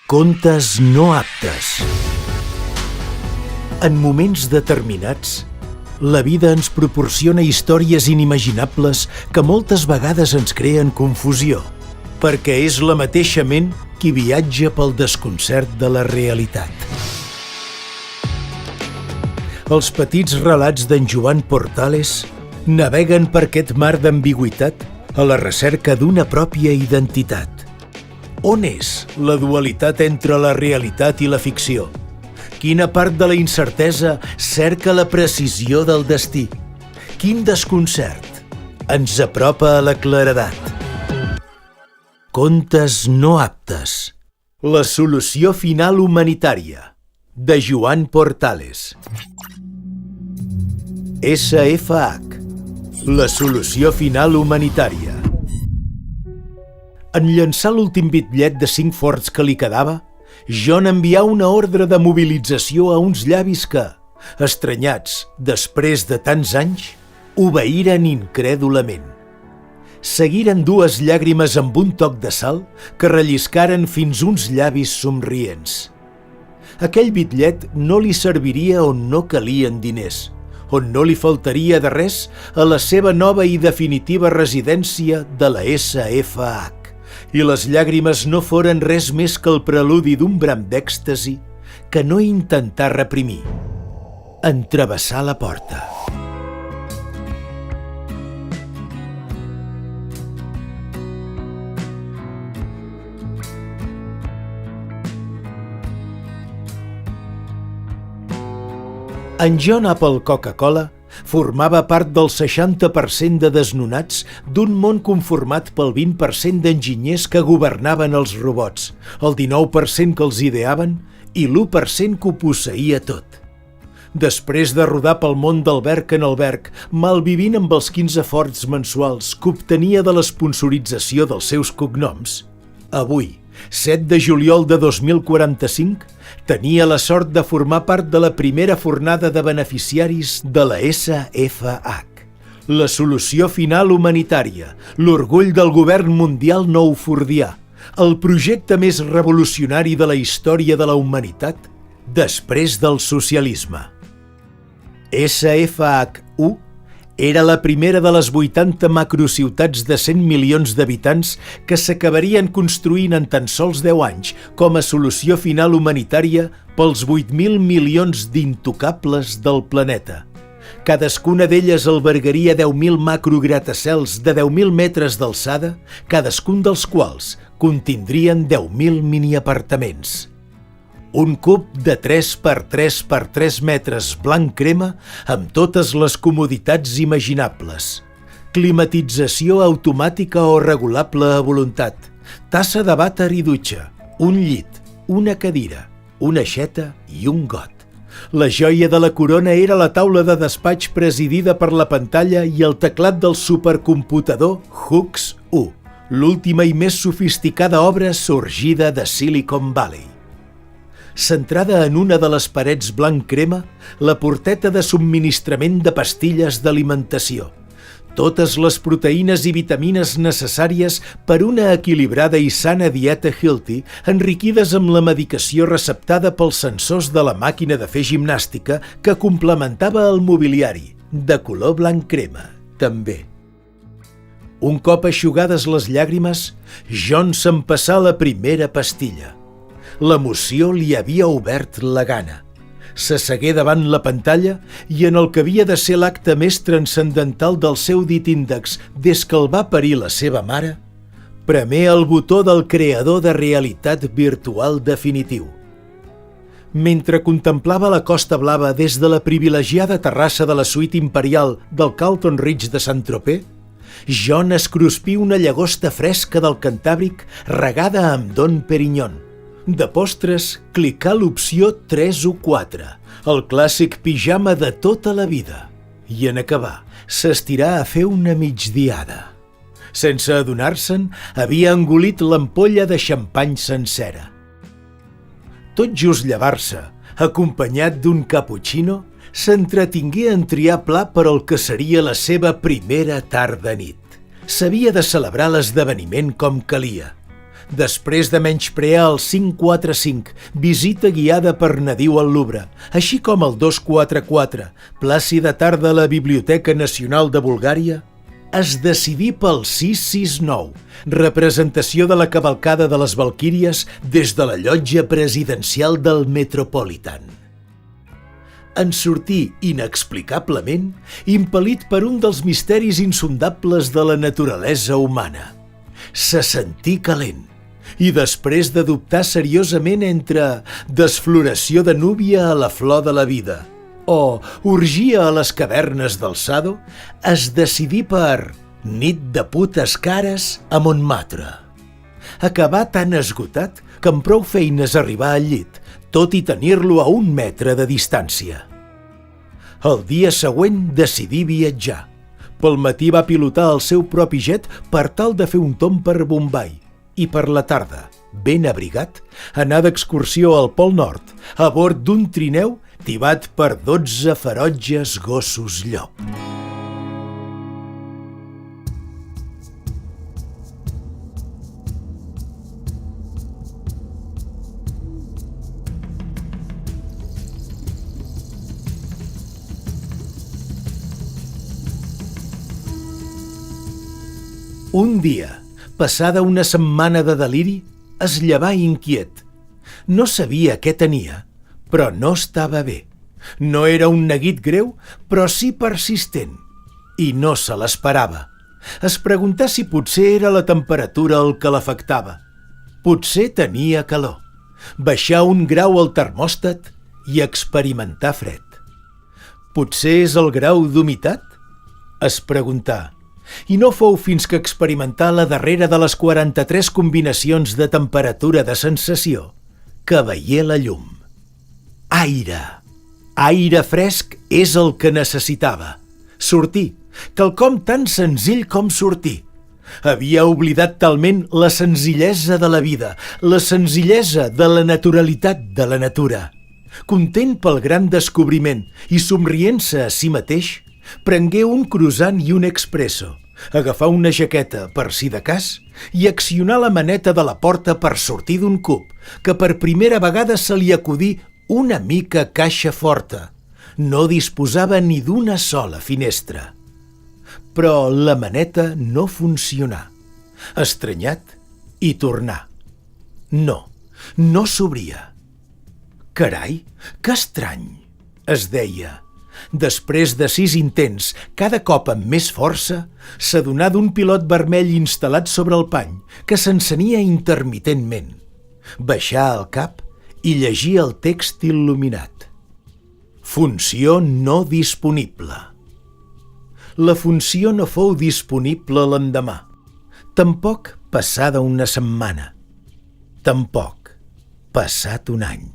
Contes no aptes. En moments determinats, la vida ens proporciona històries inimaginables que moltes vegades ens creen confusió, perquè és la mateixa ment qui viatja pel desconcert de la realitat. Els petits relats d'en Joan Portales naveguen per aquest mar d'ambigüitat a la recerca d'una pròpia identitat. On és la dualitat entre la realitat i la ficció? Quina part de la incertesa cerca la precisió del destí? Quin desconcert ens apropa a la claredat? Contes no aptes. La solució final humanitària, de Joan Portales. SFH. La solució final humanitària. En llançar l'últim bitllet de 5 forts que li quedava, John envià una ordre de mobilització a uns llavis que, estranyats després de tants anys, obeïren incrèdulament. Seguiren 2 llàgrimes amb un toc de sal que relliscaren fins uns llavis somrients. Aquell bitllet no li serviria on no calien diners, on no li faltaria de res a la seva nova i definitiva residència de la SFH. I les llàgrimes no foren res més que el preludi d'un bram d'èxtasi que no intentà reprimir, en travessar la porta. En John Apple Coca-Cola formava part del 60% de desnonats d'un món conformat pel 20% d'enginyers que governaven els robots, el 19% que els ideaven i l'1% que ho posseïa tot. Després de rodar pel món d'alberg en alberg, malvivint amb els 15 forts mensuals que obtenia de l'esponsorització dels seus cognoms, avui, 7 de juliol de 2045, tenia la sort de formar part de la primera fornada de beneficiaris de la SFH. La solució final humanitària, l'orgull del govern mundial noufordià, el projecte més revolucionari de la història de la humanitat després del socialisme. SFH-1 era la primera de les 80 macrociutats de 100 milions d'habitants que s'acabarien construint en tan sols 10 anys com a solució final humanitària pels 8.000 milions d'intocables del planeta. Cadascuna d'elles albergaria 10.000 macrogratacels de 10.000 metres d'alçada, cadascun dels quals contindrien 10.000 miniapartaments. Un cub de 3 per 3 per 3 metres blanc crema amb totes les comoditats imaginables. Climatització automàtica o regulable a voluntat. Tassa de vàter i dutxa. Un llit, una cadira, una aixeta i un got. La joia de la corona era la taula de despatx presidida per la pantalla i el teclat del supercomputador Hux 1, l'última i més sofisticada obra sorgida de Silicon Valley. Centrada en una de les parets blanc crema, la porteta de subministrament de pastilles d'alimentació. Totes les proteïnes i vitamines necessàries per una equilibrada i sana dieta healthy, enriquides amb la medicació receptada pels sensors de la màquina de fer gimnàstica que complementava el mobiliari, de color blanc crema, també. Un cop eixugades les llàgrimes, John s'empassà la primera pastilla. L'emoció li havia obert la gana. S'assegué davant la pantalla i en el que havia de ser l'acte més transcendental del seu dit índex des que el va parir la seva mare, premé el botó del creador de realitat virtual definitiu. Mentre contemplava la Costa Blava des de la privilegiada terrassa de la suite imperial del Carlton Ridge de Saint-Tropez, John escruspí una llagosta fresca del Cantàbric regada amb Dom Perignon. De postres, clicà l'opció 3 o 4, el clàssic pijama de tota la vida. I en acabar, s'estirà a fer una migdiada. Sense adonar-se'n, havia engolit l'ampolla de xampany sencera. Tot just llevar-se, acompanyat d'un cappuccino, s'entretingué en triar pla per al que seria la seva primera tarda-nit. S'havia de celebrar l'esdeveniment com calia. Després de menysprear el 545, visita guiada per Nadiu al Louvre, així com el 244, plàcida tarda a la Biblioteca Nacional de Bulgària, es decidí pel 669, representació de la cavalcada de les Valquíries des de la llotja presidencial del Metropolitan. En sortí inexplicablement impel·lit per un dels misteris insondables de la naturalesa humana. Se sentí calent i després de dubtar seriosament entre desfloració de núvia a la flor de la vida o orgia a les cavernes del Sado, es decidí per nit de putes cares a Montmartre. Acabà tan esgotat que amb prou feines arribar al llit, tot i tenir-lo a 1 metre de distància. El dia següent decidí viatjar. Pel matí va pilotar el seu propi jet per tal de fer un tomb per Bombai i per la tarda, ben abrigat, anar d'excursió al Pol Nord a bord d'un trineu tibat per 12 ferotges gossos llop. Un dia, passada una setmana de deliri, es llevà inquiet. No sabia què tenia, però no estava bé. No era un neguit greu, però sí persistent. I no se l'esperava. Es preguntà si potser era la temperatura el que l'afectava. Potser tenia calor. Baixar 1 grau al termòstat i experimentar fred. Potser és el grau d'humitat? Es preguntà. I no fou fins que experimentà la darrera de les 43 combinacions de temperatura de sensació que veié la llum. Aire. Aire fresc és el que necessitava. Sortir. Quelcom tan senzill com sortir. Havia oblidat talment la senzillesa de la vida, la senzillesa de la naturalitat de la natura. Content pel gran descobriment i somrient-se a si mateix, prengué un croissant i un expresso, agafar una jaqueta per si de cas i accionar la maneta de la porta per sortir d'un cub, que per primera vegada se li acudí una mica caixa forta. No disposava ni d'una sola finestra. Però la maneta no funcionà. Estranyat, hi tornà. No, no s'obria. Carai, que estrany, es deia. Després de 6 intents, cada cop amb més força, s'adonà d'un pilot vermell instal·lat sobre el pany, que s'encenia intermitentment. Baixà el cap i llegir el text il·luminat. Funció no disponible. La funció no fou disponible l'endemà. Tampoc passada una setmana. Tampoc passat un any.